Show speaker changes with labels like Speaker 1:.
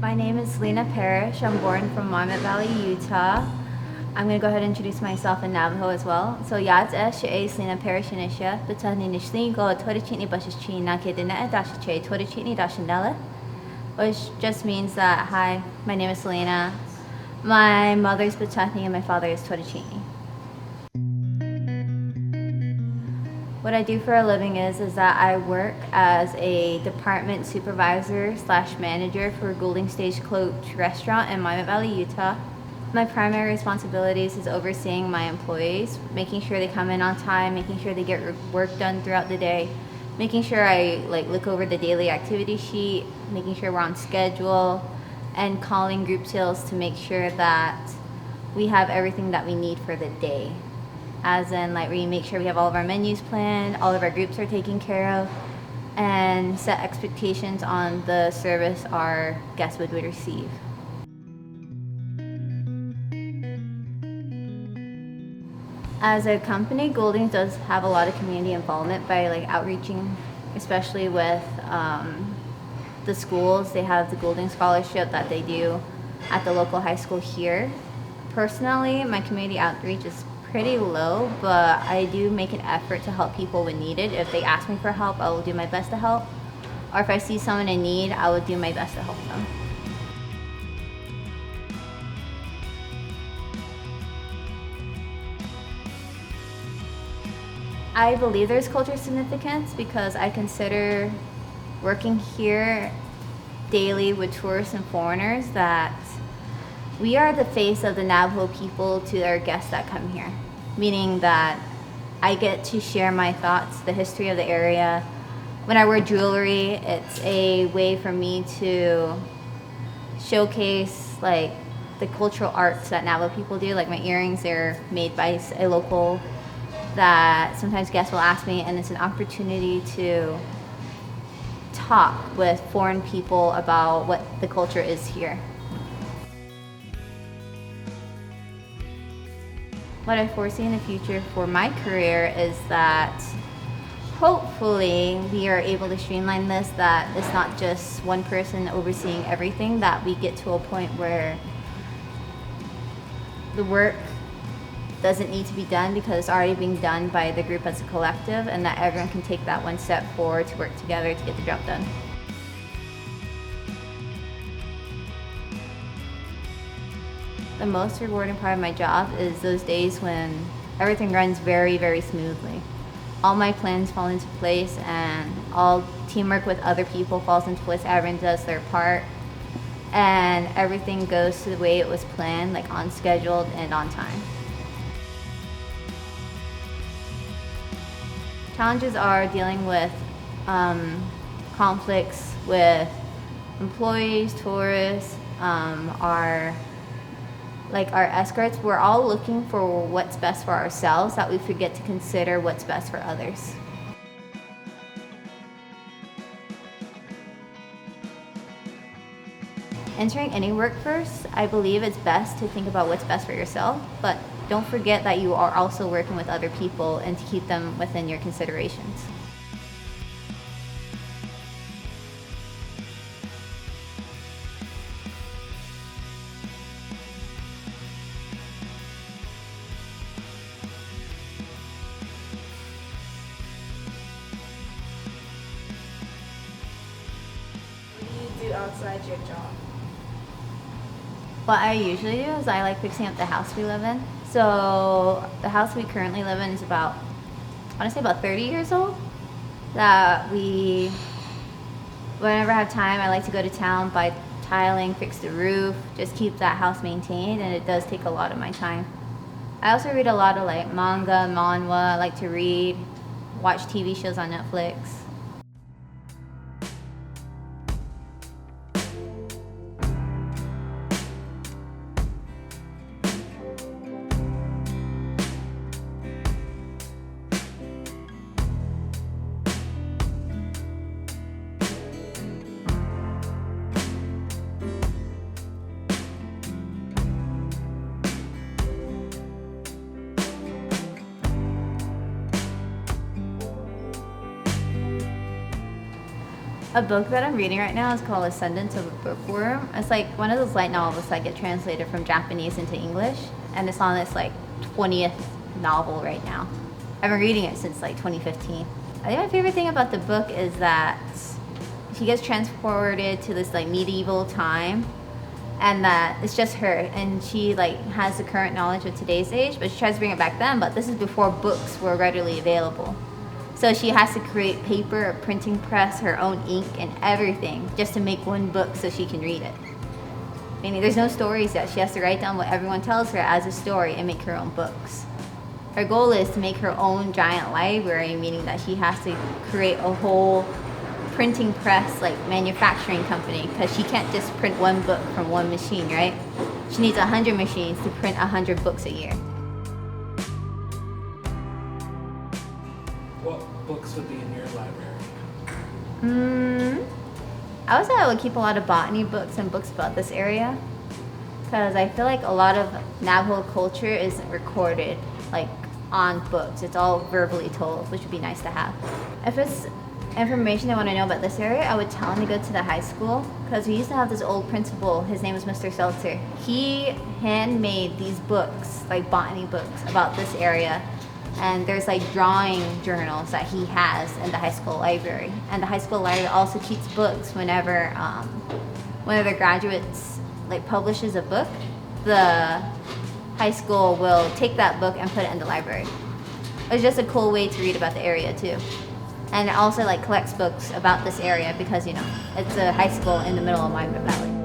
Speaker 1: My name is Selena Parish. I'm born from Monmouth Valley, Utah. I'm going to go ahead and introduce myself in Navajo as well. So, Yad's Shi'a Selena Parish Inisha, Betani Nishlingo, Torichini Bashichi, Nakidina Dashiche, Torichini Dashinella, which just means that, hi, my name is Selena. My mother's Betani and my father is Torichini. What I do for a living is that I work as a department supervisor / manager for Golden Stagecoach Restaurant in Manga Valley, Utah. My primary responsibilities is overseeing my employees, making sure they come in on time, making sure they get work done throughout the day, making sure I look over the daily activity sheet, making sure we're on schedule, and calling group sales to make sure that we have everything that we need for the day. As in, we make sure we have all of our menus planned, all of our groups are taken care of, and set expectations on the service our guests would receive. As a company, Goulding does have a lot of community involvement by outreaching, especially with the schools. They have the Goulding Scholarship that they do at the local high school here. Personally, my community outreach is pretty low, but I do make an effort to help people when needed. If they ask me for help, I will do my best to help. Or if I see someone in need, I will do my best to help them. I believe there's cultural significance because I consider working here daily with tourists and foreigners that we are the face of the Navajo people to our guests that come here, meaning that I get to share my thoughts, the history of the area. When I wear jewelry, it's a way for me to showcase the cultural arts that Navajo people do. My earrings, they're made by a local that sometimes guests will ask me, and it's an opportunity to talk with foreign people about what the culture is here. What I foresee in the future for my career is that hopefully we are able to streamline this, that it's not just one person overseeing everything, that we get to a point where the work doesn't need to be done because it's already being done by the group as a collective, and that everyone can take that one step forward to work together to get the job done. The most rewarding part of my job is those days when everything runs very, very smoothly. All my plans fall into place and all teamwork with other people falls into place. Everyone does their part and everything goes to the way it was planned, on schedule and on time. Challenges are dealing with conflicts with employees, tourists, our escorts. We're all looking for what's best for ourselves, that we forget to consider what's best for others. Entering any workforce, I believe it's best to think about what's best for yourself, but don't forget that you are also working with other people and to keep them within your considerations.
Speaker 2: What do you do outside your job?
Speaker 1: What I usually do is I like fixing up the house we live in. So the house we currently live in is about 30 years old. That whenever I have time, I like to go to town, buy tiling, fix the roof, just keep that house maintained, and it does take a lot of my time. I also read a lot of manga, manhwa. I like to read, watch TV shows on Netflix. A book that I'm reading right now is called Ascendance of a Bookworm. It's like one of those light novels that get translated from Japanese into English, and it's on its like 20th novel right now. I've been reading it since like 2015. I think my favorite thing about the book is that she gets transported to this like medieval time, and that it's just her, and she like has the current knowledge of today's age, but she tries to bring it back then, but this is before books were readily available. So she has to create paper, a printing press, her own ink, and everything just to make one book so she can read it. Meaning there's no stories yet. She has to write down what everyone tells her as a story and make her own books. Her goal is to make her own giant library, meaning that she has to create a whole printing press, like manufacturing company, because she can't just print one book from one machine, right? She needs 100 machines to print 100 books a year.
Speaker 3: What books would be in your library?
Speaker 1: I would say I would keep a lot of botany books and books about this area, because I feel like a lot of Navajo culture isn't recorded like on books. It's all verbally told, which would be nice to have. If it's information I want to know about this area, I would tell him to go to the high school, because we used to have this old principal. His name was Mr. Seltzer. He handmade these books, like botany books, about this area. And there's like drawing journals that he has in the high school library. And the high school library also keeps books whenever one of the graduates like publishes a book. The high school will take that book and put it in the library. It's just a cool way to read about the area too. And it also like collects books about this area because, you know, it's a high school in the middle of Manga Valley.